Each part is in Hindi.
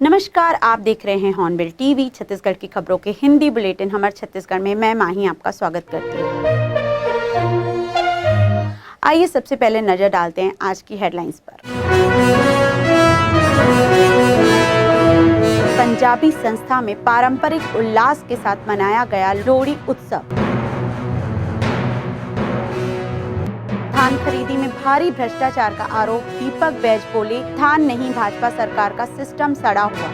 नमस्कार, आप देख रहे हैं हॉर्नबिल टीवी। छत्तीसगढ़ की खबरों के हिंदी बुलेटिन हमारे छत्तीसगढ़ में मैं माही आपका स्वागत करती हूँ। आइए सबसे पहले नजर डालते हैं आज की हेडलाइंस पर। पंजाबी संस्था में पारंपरिक उल्लास के साथ मनाया गया लोहड़ी उत्सव। धान खरीदी में भारी भ्रष्टाचार का आरोप, दीपक बैज बोले धान नहीं भाजपा सरकार का सिस्टम सड़ा हुआ।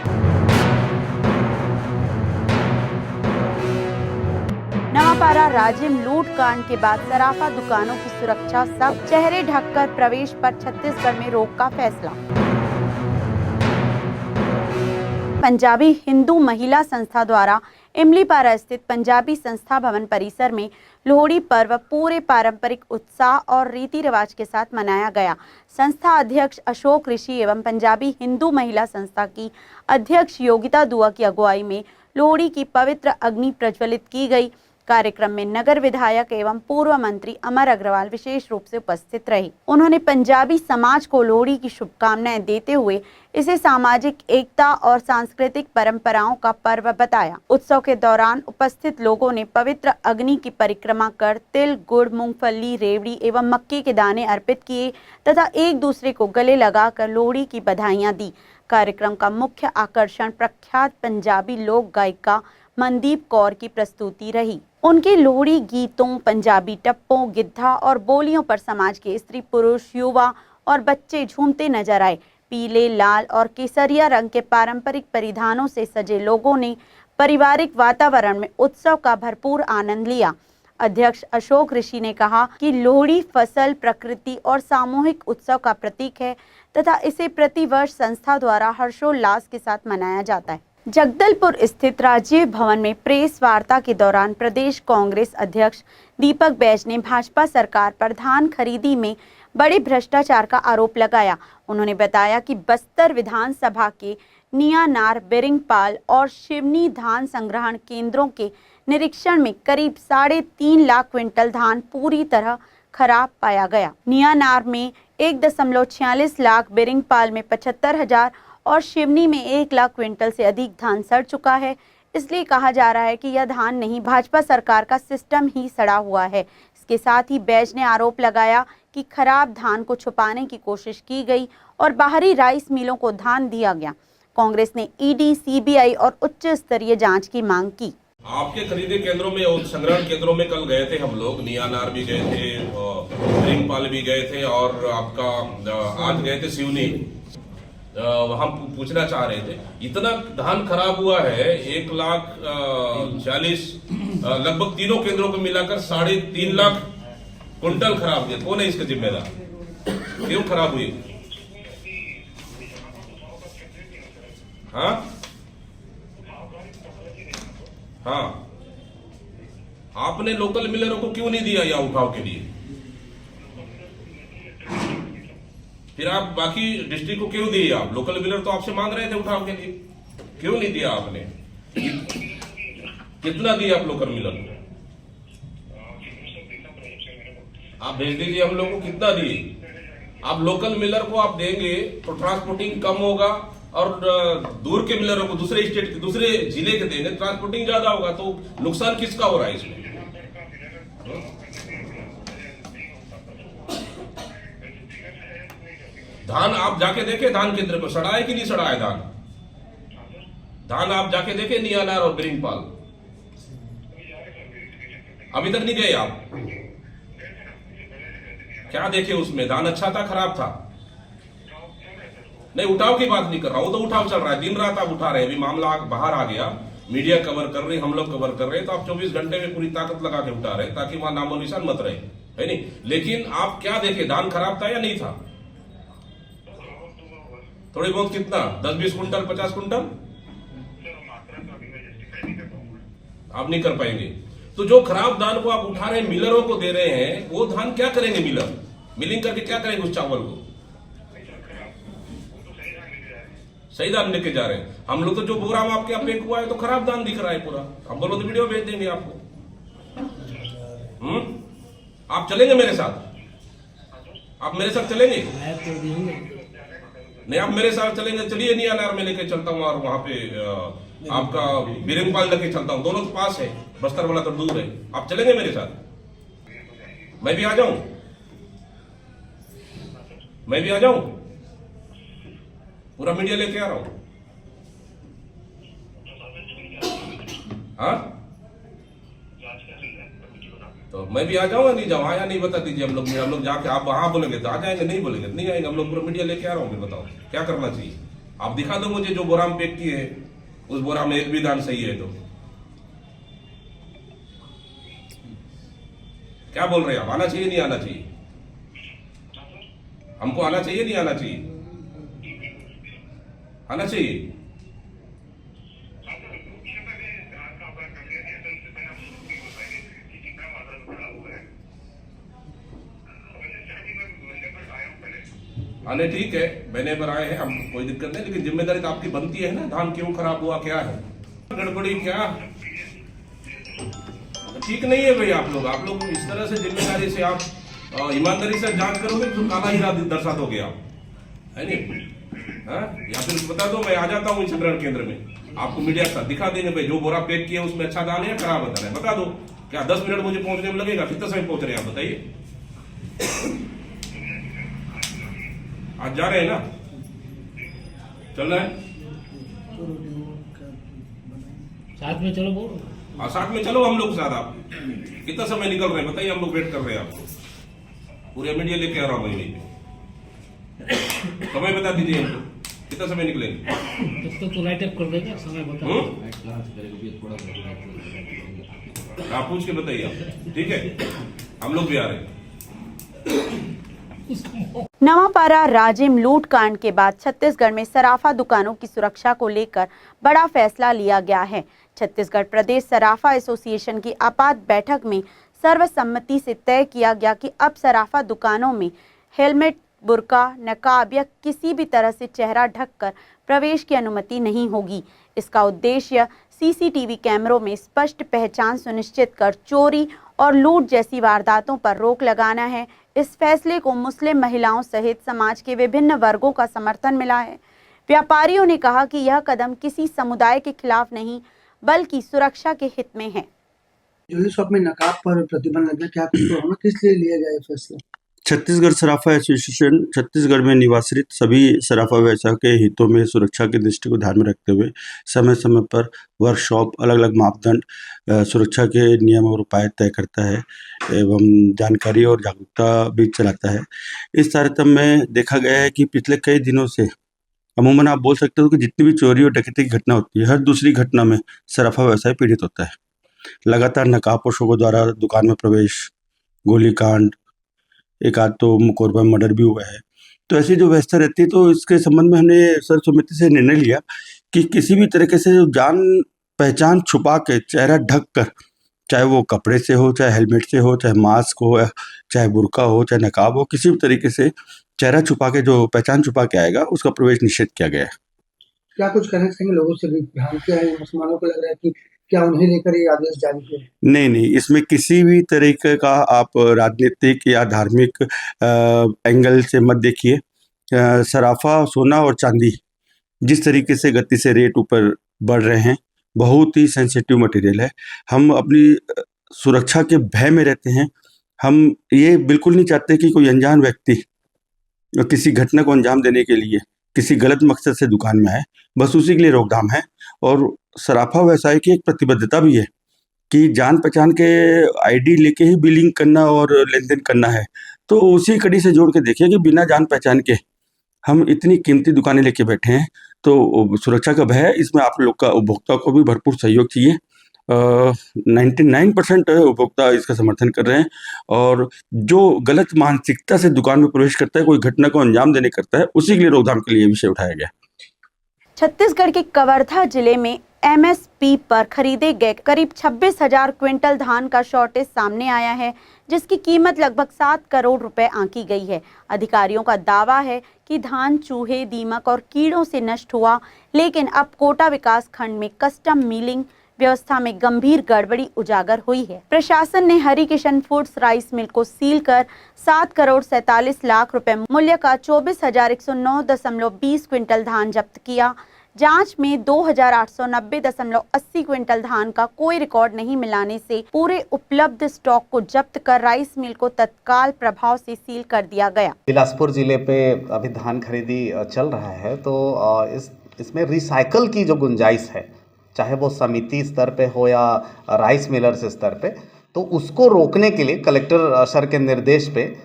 नवापारा राजिम लूट कांड के बाद सराफा दुकानों की सुरक्षा सख्त, चेहरे ढककर प्रवेश पर छत्तीसगढ़ में रोक का फैसला। पंजाबी हिंदू महिला संस्था द्वारा इमलीपारा स्थित पंजाबी संस्था भवन परिसर में लोहड़ी पर्व पूरे पारंपरिक उत्साह और रीति रिवाज के साथ मनाया गया। संस्था अध्यक्ष अशोक ऋषि एवं पंजाबी हिंदू महिला संस्था की अध्यक्ष योगिता दुआ की अगुवाई में लोहड़ी की पवित्र अग्नि प्रज्वलित की गई। कार्यक्रम में नगर विधायक एवं पूर्व मंत्री अमर अग्रवाल विशेष रूप से उपस्थित रहे। उन्होंने पंजाबी समाज को लोहड़ी की शुभकामनाएं देते हुए इसे सामाजिक एकता और सांस्कृतिक परंपराओं का पर्व बताया। उत्सव के दौरान उपस्थित लोगों ने पवित्र अग्नि की परिक्रमा कर तिल, गुड़, मूंगफली, रेवड़ी एवं मक्के के दाने अर्पित किए तथा एक दूसरे को गले लगाकर लोहड़ी की बधाइयां दी। कार्यक्रम का मुख्य आकर्षण प्रख्यात पंजाबी लोक गायिका मनदीप कौर की प्रस्तुति रही। उनके लोहड़ी गीतों, पंजाबी टप्पों, गिद्धा और बोलियों पर समाज के स्त्री, पुरुष, युवा और बच्चे झूमते नजर आए। पीले, लाल और केसरिया रंग के पारंपरिक परिधानों से सजे लोगों ने पारिवारिक वातावरण में उत्सव का भरपूर आनंद लिया। अध्यक्ष अशोक ऋषि ने कहा कि लोहड़ी फसल, प्रकृति और सामूहिक उत्सव का प्रतीक है तथा इसे प्रतिवर्ष संस्था द्वारा हर्षोल्लास के साथ मनाया जाता है। जगदलपुर स्थित राजीव भवन में प्रेस वार्ता के दौरान प्रदेश कांग्रेस अध्यक्ष दीपक बैज ने भाजपा सरकार पर धान खरीदी में बड़े भ्रष्टाचार का आरोप लगाया। उन्होंने बताया कि बस्तर विधानसभा के नियानार, बिरिंगपाल और शिवनी धान संग्रहण केंद्रों के निरीक्षण में करीब 3.5 लाख क्विंटल धान पूरी तरह खराब पाया गया। नियानार में 1.46 लाख, बिरिंगपाल में 75,000 और शिवनी में 1 लाख क्विंटल से अधिक धान सड़ चुका है। इसलिए कहा जा रहा है कि यह धान नहीं, भाजपा सरकार का सिस्टम ही सड़ा हुआ है। इसके साथ ही बैज ने आरोप लगाया कि खराब धान को छुपाने की कोशिश की गई और बाहरी राइस मिलों को धान दिया गया। कांग्रेस ने ईडी, सीबीआई और उच्च स्तरीय जांच की मांग की। आपके खरीदे केंद्रों में और संग्रहण केंद्रों में कल गए थे हम लोग, नियानार भी गए थे, बिरिंगपाल भी गए थे और आपका आज गए थे सिवनी। वहां पूछना चाह रहे थे, इतना धान खराब हुआ है, 1,40,000 लगभग तीनों केंद्रों को मिलाकर 3.5 लाख कुंटल खराब हुए। कौन है इसका जिम्मेदार? क्यों खराब हुई? हाँ, आपने लोकल मिलरों को क्यों नहीं दिया या उठाव के लिए? फिर आप बाकी डिस्ट्रिक्ट को क्यों दिए? आप लोकल मिलर तो आपसे मांग रहे थे उठाव के लिए, क्यों नहीं दिया आपने? कितना दिया आप लोकल मिलर को? आप भेज दीजिए हम लोग को, कितना दिए? आप लोकल मिलर को आप देंगे तो ट्रांसपोर्टिंग कम होगा और दूर के मिलरों को, दूसरे स्टेट के, दूसरे जिले के देंगे, ट्रांसपोर्टिंग ज्यादा होगा। तो नुकसान किसका हो रहा है इसमें? धान आप जाके देखे, धान केंद्र को सड़ा है कि नहीं सड़ा है धान? धान आप जाके देखे नियानार और बिरिंगपाल? अभी तक नहीं गए आप? क्या देखे उसमें? धान अच्छा था, खराब था? नहीं, उठाव की बात नहीं कर रहा हूं, तो उठाव चल रहा है, दिन रात आप उठा रहे हैं। अभी मामला बाहर आ गया, मीडिया कवर कर रही, हम लोग कवर कर रहे हैं, तो आप 24 घंटे में पूरी ताकत लगा के उठा रहे हैं ताकि वहां नामो निशान मत रहे, है नहीं? लेकिन आप क्या देखे, धान खराब था या नहीं था? थोड़ी बहुत कितना? 10-20 कुंटल, 50 कुंटल? आप नहीं कर पाएंगे। तो जो खराब धान को आप उठा रहे हैं, मिलरों को दे रहे हैं, वो धान क्या करेंगे? मिलर मिलिंग करके क्या करेंगे उस चावल को? सही धान लेके जा रहे हैं। हम लोग तो जो प्रोग्राम आपके यहाँ पैक हुआ है तो खराब धान दिख रहा है पूरा। हम बोलो तो वीडियो भेज देंगे आपको। आप चलेंगे मेरे साथ? आप मेरे साथ चलेंगे? नहीं, आप मेरे साथ चलेंगे, चलिए नियानार में लेके चलता हूँ और वहाँ पे आपका बिरंगपाल लेके चलता हूँ, दोनों तो पास है, बस्तर वाला तो दूर है। आप चलेंगे मेरे साथ? मैं भी आ जाऊं? मैं भी आ जाऊं? पूरा मीडिया लेके आ रहा हूं। हाँ, तो मैं भी आ जाऊंगा, नहीं जाऊँ? आया नहीं बता दीजिए। हम लोग जाके, आप वहां बोलेंगे तो आ जाएंगे, नहीं बोलेंगे तो नहीं आएंगे। हम लोग पूरा मीडिया लेके आ रहा हूँ। फिर बताओ क्या करना चाहिए? आप दिखा दो मुझे जो बोरा में पैक किए है, उस बोरा में एक भी दान सही है तो। क्या बोल रहे हैं आप? आना चाहिए नहीं आना चाहिए? हमको आना चाहिए नहीं आना चाहिए? आना चाहिए। आने ठीक है, महीने पर आए हैं हम, कोई दिक्कत नहीं, लेकिन जिम्मेदारी तो आपकी बनती है ना। धान क्यों खराब हुआ, क्या है गड़बड़ी, क्या ठीक नहीं है भाई? आप लोग इस तरह से जिम्मेदारी से आप ईमानदारी से जांच करोगे तो काला हीरा दर्शा दोगे आप, है नहीं? हाँ, या फिर बता दो, मैं आ जाता हूँ संग्रहण केंद्र में, आपको मीडिया के साथ दिखा देंगे भाई जो बोरा पैक किया उसमें अच्छा दाल है, खराब दाल है, बता दो। क्या 10 मिनट मुझे पहुंचने में लगेगा? कितना समय पहुंच रहे हैं आप बताइए? आज जा रहे हैं ना? चल रहे हैं साथ में, चलो बोलो। हाँ, साथ में चलो हम लोग साथ। आप कितना समय निकल रहे हैं बताइए? हम लोग वेट कर रहे हैं आपको, पूरे मीडिया लेके आ रहा हूँ मैं। समय बता दीजिए हमको, कितना समय निकलेंगे? तब तो लाइट अप कर देगा, समय बता। आप पूछ के बताइए आप, ठीक है? हम लोग भी आ रहे हैं। नवापारा राजिम लूट कांड के बाद छत्तीसगढ़ में सराफा दुकानों की सुरक्षा को लेकर बड़ा फैसला लिया गया है। छत्तीसगढ़ प्रदेश सराफा एसोसिएशन की आपात बैठक में सर्वसम्मति से तय किया गया कि अब सराफा दुकानों में हेलमेट, बुर्का, नकाब या किसी भी तरह से चेहरा ढककर प्रवेश की अनुमति नहीं होगी। इसका उद्देश्य सीसीटीवी कैमरों में स्पष्ट पहचान सुनिश्चित कर चोरी और लूट जैसी वारदातों पर रोक लगाना है। इस फैसले को मुस्लिम महिलाओं सहित समाज के विभिन्न वर्गों का समर्थन मिला है। व्यापारियों ने कहा कि यह कदम किसी समुदाय के खिलाफ नहीं बल्कि सुरक्षा के हित में है। ज्वेलरी शॉप में नकाब पर प्रतिबंध लग गया, क्या कुछ तो हमें किस लिए लिया गया फैसला? छत्तीसगढ़ सराफा एसोसिएशन छत्तीसगढ़ में निवासित सभी सराफा व्यवसाय के हितों में सुरक्षा की दृष्टि को ध्यान में रखते हुए समय समय पर वर्कशॉप, अलग अलग मापदंड, सुरक्षा के नियम और उपाय तय करता है एवं जानकारी और जागरूकता भी चलाता है। इस तारतम्य में देखा गया है कि पिछले कई दिनों से अमूमन आप बोल सकते हो कि जितनी भी चोरी और डकैती की घटना होती है, हर दूसरी घटना में सराफा व्यवसाय पीड़ित होता है। लगातार नकाबपोशों द्वारा दुकान में प्रवेश, गोलीकांड, एक आध तो मुकदमा मर्डर भी हुआ है। तो ऐसी जो व्यवस्था रहती है, तो इसके संबंध में हमने सर्वसम्मति से निर्णय लिया कि किसी भी तरीके से जो जान पहचान छुपा के, चेहरा ढक कर, चाहे वो कपड़े से हो, चाहे हेलमेट से हो, चाहे मास्क हो, चाहे बुर्का हो, चाहे नकाब हो, किसी भी तरीके से चेहरा छुपा के जो पहचान छुपा के आएगा उसका प्रवेश निषेध किया गया है। क्या कुछ कहना चाहेंगे? लोगों से भी भ्रांतियां हैं, मुसलमानों को लग रहा है कि क्या उन्हें लेकर ये आदेश जारी किए? नहीं, इसमें किसी भी तरीके का आप राजनीतिक या धार्मिक एंगल से मत देखिए। सराफा, सोना और चांदी जिस तरीके से गति से रेट ऊपर बढ़ रहे हैं, बहुत ही सेंसिटिव मटेरियल है। हम अपनी सुरक्षा के भय में रहते हैं। हम ये बिल्कुल नहीं चाहते कि कोई अनजान व्यक्ति किसी घटना को अंजाम देने के लिए किसी गलत मकसद से दुकान में आए। बस उसी के लिए रोकथाम है। और सराफा व्यवसाय की एक प्रतिबद्धता भी है कि जान पहचान के आईडी लेके ही बिलिंग करना और लेन देन करना है। तो उसी कड़ी से जोड़ के देखिए कि बिना जान पहचान के हम इतनी कीमती दुकानें लेके बैठे हैं, तो सुरक्षा का भय है। इसमें आप लोग का, उपभोक्ता को भी भरपूर सहयोग चाहिए। 99% उपभोक्ता इसका समर्थन कर रहे हैं। और जो गलत मानसिकता से दुकान में प्रवेश करता है, कोई घटना को अंजाम देने करता है, उसी के लिए रोकथाम के लिए विषय उठाया गया। छत्तीसगढ़ के कवर्धा जिले में एमएसपी पर खरीदे गए करीब 26,000 क्विंटल धान का शॉर्टेज सामने आया है, जिसकी कीमत लगभग 7 करोड़ रुपए आंकी गई है। अधिकारियों का दावा है कि धान चूहे, दीमक और कीड़ों से नष्ट हुआ, लेकिन अब कोटा विकास खंड में कस्टम मिलिंग व्यवस्था में गंभीर गड़बड़ी उजागर हुई है। प्रशासन ने Hari Kishan foods rice mill को सील कर 7 करोड़ 47 लाख रुपए मूल्य का 24,109.20 क्विंटल धान जब्त किया। जांच में 2,890.80 क्विंटल धान का कोई रिकॉर्ड नहीं मिलाने से पूरे उपलब्ध स्टॉक को जब्त कर राइस मिल को तत्काल प्रभाव से सील कर दिया गया। बिलासपुर जिले पे अभी धान खरीदी चल रहा है, तो इसमें रिसाइकल की जो गुंजाइश है, चाहे वो समिति स्तर पे हो या राइस मिलर्स स्तर पे, तो उसको रोकने के लिए कलेक्टर सर के निर्देश पे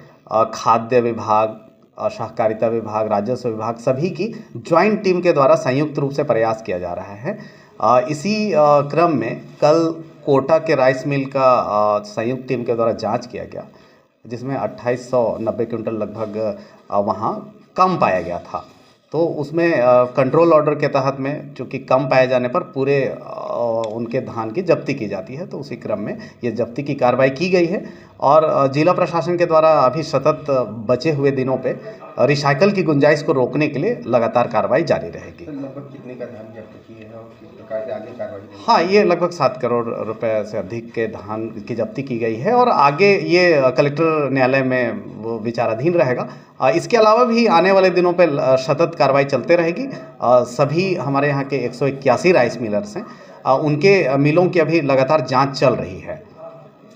खाद्य विभाग, सहकारिता विभाग, राजस्व विभाग सभी की ज्वाइंट टीम के द्वारा संयुक्त रूप से प्रयास किया जा रहा है। इसी क्रम में कल कोटा के राइस मिल का संयुक्त टीम के द्वारा जांच किया गया, जिसमें 2890 क्विंटल लगभग वहाँ कम पाया गया था। तो उसमें कंट्रोल ऑर्डर के तहत में चूँकि कम पाए जाने पर पूरे उनके धान की जब्ती की जाती है, तो उसी क्रम में ये जब्ती की कार्रवाई की गई है और जिला प्रशासन के द्वारा अभी सतत बचे हुए दिनों पे रिसाइकल की गुंजाइश को रोकने के लिए लगातार कार्रवाई जारी रहेगी। लगभग कितने का धान जब्त किए हैं और किस प्रकार से आगे कार्रवाई? हाँ, ये लगभग 7 करोड़ रुपए से अधिक के धान की जब्ती की गई है और आगे ये कलेक्टर न्यायालय में वो विचाराधीन रहेगा। इसके अलावा भी आने वाले दिनों पे सतत कार्रवाई चलते रहेगी। सभी हमारे यहाँ के 181 राइस मिलर्स हैं, उनके मिलों की अभी लगातार जांच चल रही है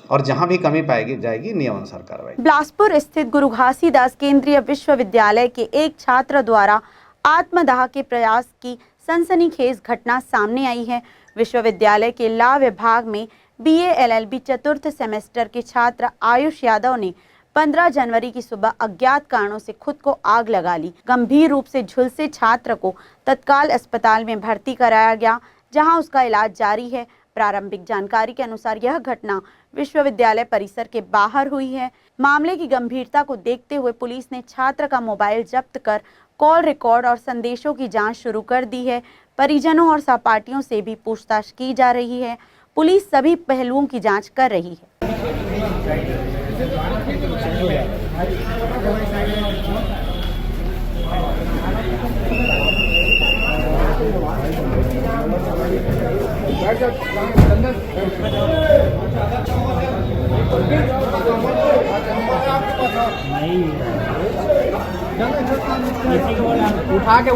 और जहां भी कमी पाएगी जाएगी नियमानुसार कार्रवाई। बिलासपुर स्थित गुरु घासीदास केंद्रीय विश्वविद्यालय के एक छात्र द्वारा आत्मदाह के प्रयास की सनसनीखेज घटना सामने आई है। विश्वविद्यालय के लॉ विभाग में BA LLB चतुर्थ सेमेस्टर के छात्र आयुष यादव ने 15 जनवरी की सुबह अज्ञात कारणों से खुद को आग लगा ली। गंभीर रूप से झुलसे छात्र को तत्काल अस्पताल में भर्ती कराया गया, जहां उसका इलाज जारी है। प्रारंभिक जानकारी के अनुसार यह घटना विश्वविद्यालय परिसर के बाहर हुई है। मामले की गंभीरता को देखते हुए पुलिस ने छात्र का मोबाइल जब्त कर कॉल रिकॉर्ड और संदेशों की जांच शुरू कर दी है। परिजनों और सहपाठियों से भी पूछताछ की जा रही है। पुलिस सभी पहलुओं की जांच कर रही है। उठा के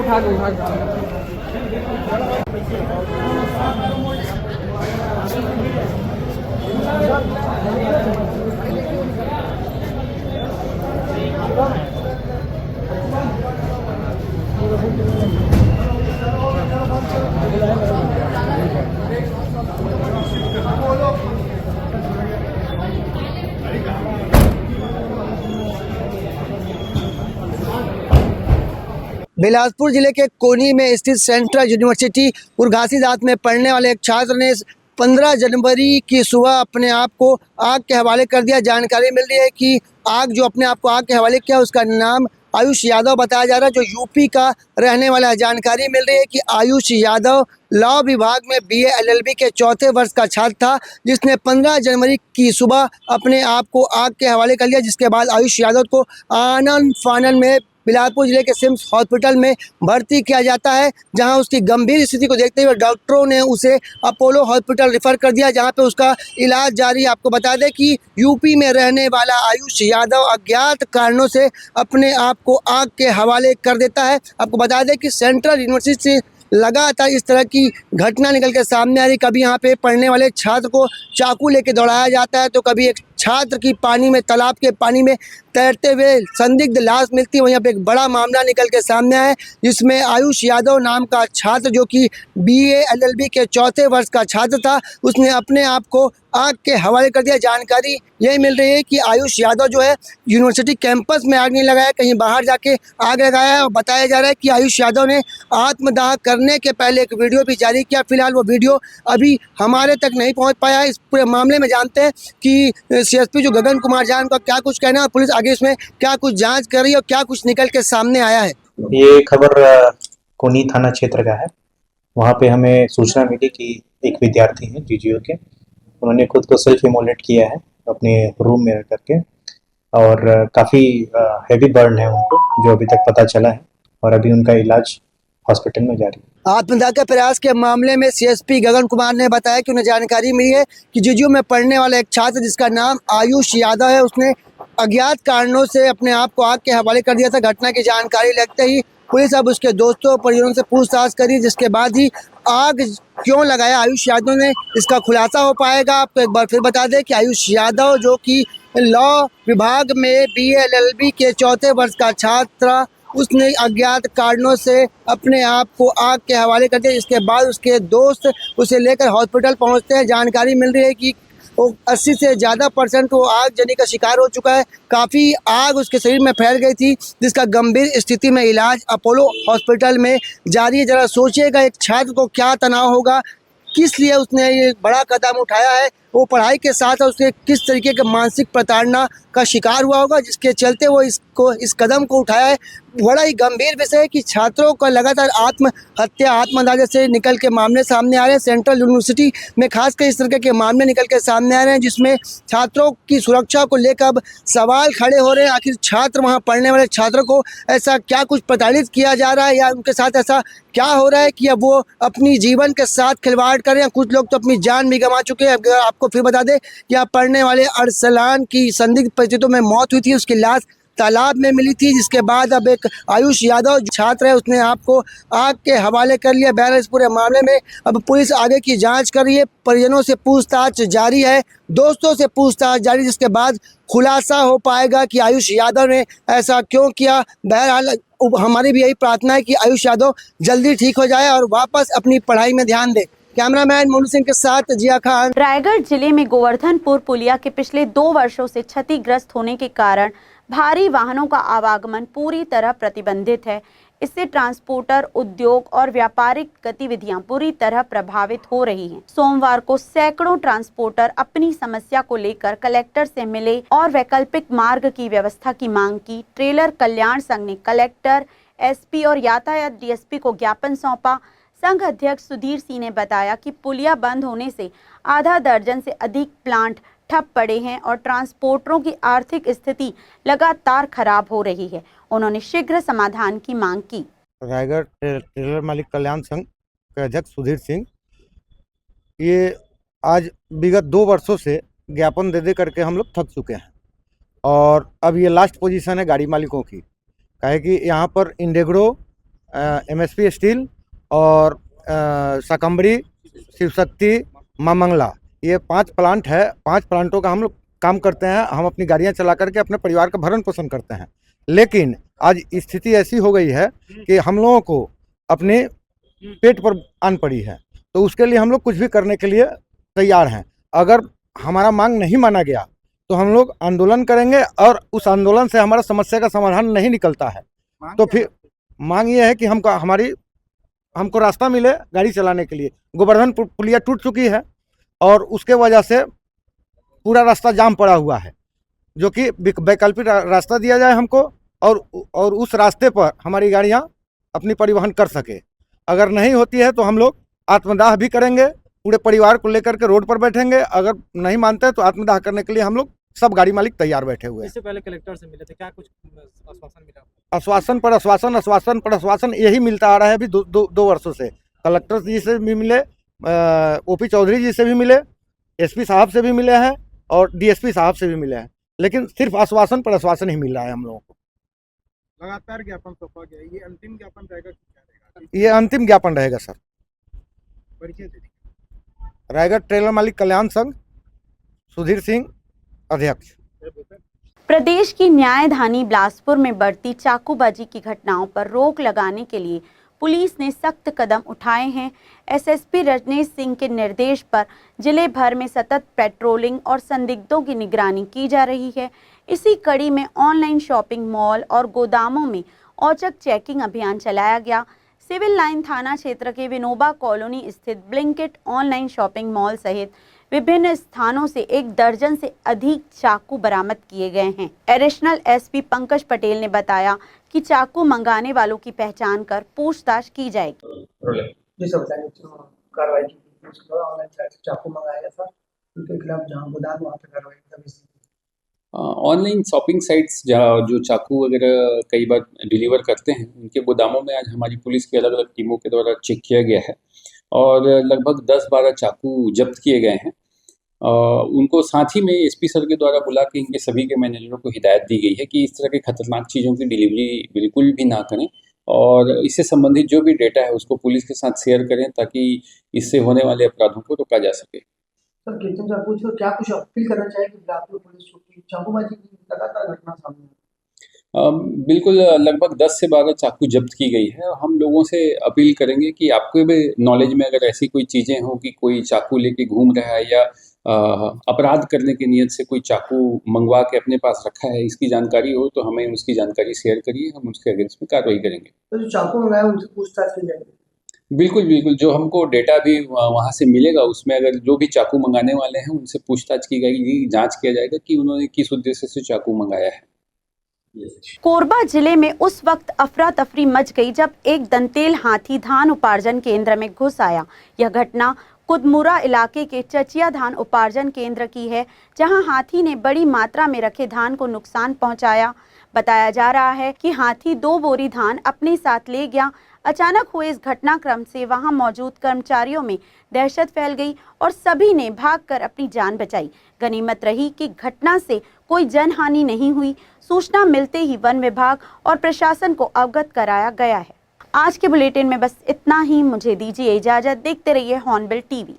बिलासपुर जिले के कोनी में स्थित सेंट्रल यूनिवर्सिटी गुरु घासीदास में पढ़ने वाले एक छात्र ने 15 जनवरी की सुबह अपने आप को आग के हवाले कर दिया। जानकारी मिल रही है कि आग जो अपने आप को आग के हवाले किया उसका नाम आयुष यादव बताया जा रहा है, जो यूपी का रहने वाला है। जानकारी मिल रही है कि आयुष यादव लॉ विभाग में BA LLB के 4थे वर्ष का छात्र था, जिसने 15 जनवरी की सुबह अपने आप को आग के हवाले कर लिया, जिसके बाद आयुष यादव को आनन फानन में बिलासपुर जिले के सिम्स हॉस्पिटल में भर्ती किया जाता है, जहां उसकी गंभीर स्थिति को देखते हुए डॉक्टरों ने उसे अपोलो हॉस्पिटल रेफर कर दिया, जहां पे उसका इलाज जारी है। आपको बता दें कि यूपी में रहने वाला आयुष यादव अज्ञात कारणों से अपने आप को आग के हवाले कर देता है। आपको बता दें कि सेंट्रल यूनिवर्सिटी से लगातार इस तरह की घटना निकल के सामने आ रही। कभी यहाँ पे पढ़ने वाले छात्र को चाकू लेके दौड़ाया जाता है, तो कभी एक छात्र की पानी में, तालाब के पानी में तैरते हुए संदिग्ध लाश मिलती है। वहीं पे एक बड़ा मामला निकल के सामने आया है, जिसमें आयुष यादव नाम का छात्र, जो कि BA LLB के 4थे वर्ष का छात्र था, उसने अपने आप को आग के हवाले कर दिया। जानकारी यही मिल रही है कि आयुष यादव जो है यूनिवर्सिटी कैंपस में आग नहीं लगाया, कहीं बाहर जाके आग लगाया है। और बताया जा रहा है कि आयुष यादव ने आत्मदाह करने के पहले एक वीडियो भी जारी किया। फिलहाल वो वीडियो अभी हमारे तक नहीं पहुंच पाया है। इस पूरे मामले में जानते हैं कि CSP जो गगन कुमार जान का क्या कुछ कहना है, पुलिस आगे इसमें क्या कुछ जांच कर रही है और क्या कुछ निकल के सामने आया है। ये खबर कोनी थाना क्षेत्र का है। वहाँ पे हमें सूचना मिली कि एक विद्यार्थी है GGO के, उन्होंने खुद को सेल्फ इमोलेट किया है अपने रूम में रह करके, और काफ़ी हेवी बर्न है उनको, जो अभी तक पता चला है, और अभी उनका इलाज हॉस्पिटल में जारी है। आत्मदाह के प्रयास के मामले में सीएसपी गगन कुमार ने बताया कि उन्हें जानकारी मिली है कि जीजीयू में पढ़ने वाला एक छात्र जिसका नाम आयुष यादव है, उसने अज्ञात कारणों से अपने आप को आग के हवाले कर दिया था। घटना की जानकारी लगते ही पुलिस अब उसके दोस्तों और परिजनों से पूछताछ करी, जिसके बाद ही आग क्यों लगाया आयुष यादव ने, इसका खुलासा हो पाएगा। आपको एक बार फिर बता दें कि आयुष यादव जो कि लॉ विभाग में BA-LLB के 4थे वर्ष का छात्र, उसने अज्ञात कारणों से अपने आप को आग के हवाले कर दिया। इसके बाद उसके दोस्त उसे लेकर हॉस्पिटल पहुंचते हैं। जानकारी मिल रही है कि वो 80 से ज़्यादा % वो आग जलने का शिकार हो चुका है। काफ़ी आग उसके शरीर में फैल गई थी, जिसका गंभीर स्थिति में इलाज अपोलो हॉस्पिटल में जारी है। ज़रा सोचिएगा एक छात्र को क्या तनाव होगा, किस लिए उसने ये बड़ा कदम उठाया है, वो पढ़ाई के साथ उसके किस तरीके के मानसिक प्रताड़ना का शिकार हुआ होगा जिसके चलते वो इस कदम को उठाया है। बड़ा ही गंभीर विषय है कि छात्रों का लगातार आत्महत्या आत्मदाह जैसे निकल के मामले सामने आ रहे हैं। सेंट्रल यूनिवर्सिटी में खासकर इस तरह के मामले निकल के सामने आ रहे हैं जिसमें छात्रों की सुरक्षा को लेकर अब सवाल खड़े हो रहे हैं। आखिर छात्र, वहाँ पढ़ने वाले छात्रों को ऐसा क्या कुछ प्रताड़ित किया जा रहा है या उनके साथ ऐसा क्या हो रहा है कि अब वो अपनी जीवन के साथ खिलवाड़ कर रहे हैं। कुछ लोग तो अपनी जान भी गंवा चुके हैं। अगर आपको फिर बता दें कि यहाँ पढ़ने वाले अरसलान की संदिग्ध परिस्थितियों में मौत हुई थी, उसकी लाश तालाब में मिली थी, जिसके बाद अब एक आयुष यादव छात्र है, उसने आपको आग के हवाले कर लिया। बहरहाल इस पूरे मामले में अब पुलिस आगे की जांच कर रही है। परिजनों से पूछताछ जारी है, दोस्तों से पूछताछ जारी, जिसके बाद खुलासा हो पाएगा कि आयुष यादव ने ऐसा क्यों किया। बहरहाल हमारी भी यही प्रार्थना है कि आयुष यादव जल्दी ठीक हो जाए और वापस अपनी पढ़ाई में ध्यान दे। कैमरामैन मोनू सिंह के साथ जिया खान। रायगढ़ जिले में गोवर्धनपुर पुलिया के पिछले 2 वर्षों से क्षतिग्रस्त होने के कारण भारी वाहनों का आवागमन पूरी तरह प्रतिबंधित है। इससे ट्रांसपोर्टर उद्योग और व्यापारिक गतिविधियां बुरी तरह प्रभावित हो रही हैं। सोमवार को सैकड़ों ट्रांसपोर्टर अपनी समस्या को लेकर कलेक्टर से मिले और वैकल्पिक मार्ग की व्यवस्था की मांग की। ट्रेलर कल्याण संघ ने कलेक्टर, SP और यातायात DSP को ज्ञापन सौंपा। संघ अध्यक्ष सुधीर सिंह ने बताया कि पुलिया बंद होने से आधा दर्जन से अधिक प्लांट ठप पड़े हैं और ट्रांसपोर्टरों की आर्थिक स्थिति लगातार खराब हो रही है। उन्होंने शीघ्र समाधान की मांग की। रायगढ़ ट्रेलर मालिक कल्याण संघ के अध्यक्ष सुधीर सिंह, ये आज विगत 2 वर्षों से ज्ञापन दे करके हम लोग थक चुके हैं और अब ये लास्ट पोजीशन है गाड़ी मालिकों की। काहे कि यहाँ पर इंडेग्रो, MSP स्टील और शाकंभरी, शिवशक्ति, मां मंगला, ये 5 प्लांट है। 5 प्लांटों का हम लोग काम करते हैं। हम अपनी गाड़ियां चला करके अपने परिवार का भरण पोषण करते हैं। लेकिन आज स्थिति ऐसी हो गई है कि हम लोगों को अपने पेट पर आन पड़ी है, तो उसके लिए हम लोग कुछ भी करने के लिए तैयार हैं। अगर हमारा मांग नहीं माना गया तो हम लोग आंदोलन करेंगे और उस आंदोलन से हमारा समस्या का समाधान नहीं निकलता है तो फिर मांग ये है कि हमको रास्ता मिले गाड़ी चलाने के लिए। गोवर्धन पुलिया टूट चुकी है और उसके वजह से पूरा रास्ता जाम पड़ा हुआ है, जो कि वैकल्पिक रास्ता दिया जाए हमको और उस रास्ते पर हमारी गाड़ियां अपनी परिवहन कर सके। अगर नहीं होती है तो हम लोग आत्मदाह भी करेंगे, पूरे परिवार को लेकर के रोड पर बैठेंगे। अगर नहीं मानते तो आत्मदाह करने के लिए हम लोग सब गाड़ी मालिक तैयार बैठे हुए हैं। इससे पहले कलेक्टर से मिले थे, क्या कुछ आश्वासन मिला? आश्वासन पर आश्वासन, आश्वासन पर आश्वासन यही मिलता आ रहा है अभी 2 वर्षों से। कलेक्टर जी से भी मिले, OP चौधरी जी से भी मिले, SP साहब से भी मिले हैं और DSP साहब से भी मिले हैं, लेकिन सिर्फ आश्वासन पर आश्वासन ही मिल रहा है हम लोगों को। लगातार ज्ञापन सौंपा गया, ये अंतिम ज्ञापन रहेगा कि क्या रहेगा? ये अंतिम ज्ञापन रहेगा सर। परिचय दे दीजिए। रायगढ़ ट्रेलर मालिक कल्याण संघ, सुधीर सिंह, अध्यक्ष। प्रदेश की न्यायधानी बिलासपुर में बढ़ती चाकूबाजी की घटनाओं पर रोक लगाने के लिए पुलिस ने सख्त कदम उठाए हैं। SSP रजनीश सिंह के निर्देश पर जिले भर में सतत पेट्रोलिंग और संदिग्धों की निगरानी की जा रही है। इसी कड़ी में ऑनलाइन शॉपिंग मॉल और गोदामों में औचक चेकिंग अभियान चलाया गया। सिविल लाइन थाना क्षेत्र के विनोबा कॉलोनी स्थित ब्लिंकिट ऑनलाइन शॉपिंग मॉल सहित विभिन्न स्थानों से 1 दर्जन से अधिक चाकू बरामद किए गए हैं। एडिशनल SP पंकज पटेल ने बताया कि चाकू मंगाने वालों की पहचान कर पूछताछ की जाएगी। जी सर, कार्रवाई की ऑनलाइन चाकू मंगाया गया था, उनके खिलाफ जहां गोदाम वहां पे कार्रवाई। ऑनलाइन शॉपिंग साइट्स जहाँ जो चाकू वगैरह कई बार डिलीवर करते हैं, उनके गोदामों में आज हमारी पुलिस की अलग अलग टीमों के द्वारा चेक किया गया है और लगभग 10-12 चाकू जब्त किए गए हैं। उनको साथ ही में एसपी सर के द्वारा बुला के इनके सभी के मैनेजरों को हिदायत दी गई है कि इस तरह के खतरनाक चीज़ों की डिलीवरी बिल्कुल भी ना करें और इससे संबंधित जो भी डेटा है उसको पुलिस के साथ शेयर करें ताकि इससे होने वाले अपराधों को रोका जा सके। सर कीर्तन चाकू को क्या कुछ अपील करना चाहेंगे बिलासपुर पुलिस को कि चाकूबाजी की लगातार घटना सामने है? बिल्कुल लगभग 10 से 12 चाकू जब्त की गई है और हम लोगों से अपील करेंगे कि आपके भी नॉलेज में अगर ऐसी कोई चीज़ें हों कि कोई चाकू लेके घूम रहा है या अपराध करने की नीयत से कोई चाकू मंगवा के अपने पास रखा है, इसकी जानकारी हो तो हमें उसकी जानकारी शेयर करिए, हम उसके अगेंस्ट में कार्रवाई करेंगे। तो जो चाकू मंगाया उनसे पूछताछ की जाएगी? बिल्कुल, जो हमको डेटा भी वहाँ से मिलेगा उसमें अगर जो भी चाकू मंगाने वाले हैं उनसे पूछताछ की जाएगी, जाँच किया जाएगा कि उन्होंने किस उद्देश्य से चाकू मंगाया है। कोरबा जिले में उस वक्त अफरा तफरी मच गई जब एक दंतेल हाथी धान उपार्जन केंद्र में घुस आया। यह घटना कुदमुरा इलाके के चचिया धान उपार्जन केंद्र की है, जहां हाथी ने बड़ी मात्रा में रखे धान को नुकसान पहुंचाया। बताया जा रहा है कि हाथी 2 बोरी धान अपने साथ ले गया। अचानक हुए इस घटनाक्रम से वहां मौजूद कर्मचारियों में दहशत फैल गई और सभी ने भागकर अपनी जान बचाई। गनीमत रही कि घटना से कोई जनहानि नहीं हुई। सूचना मिलते ही वन विभाग और प्रशासन को अवगत कराया गया है। आज के बुलेटिन में बस इतना ही। मुझे दीजिए इजाजत। देखते रहिए हॉर्नबिल टीवी।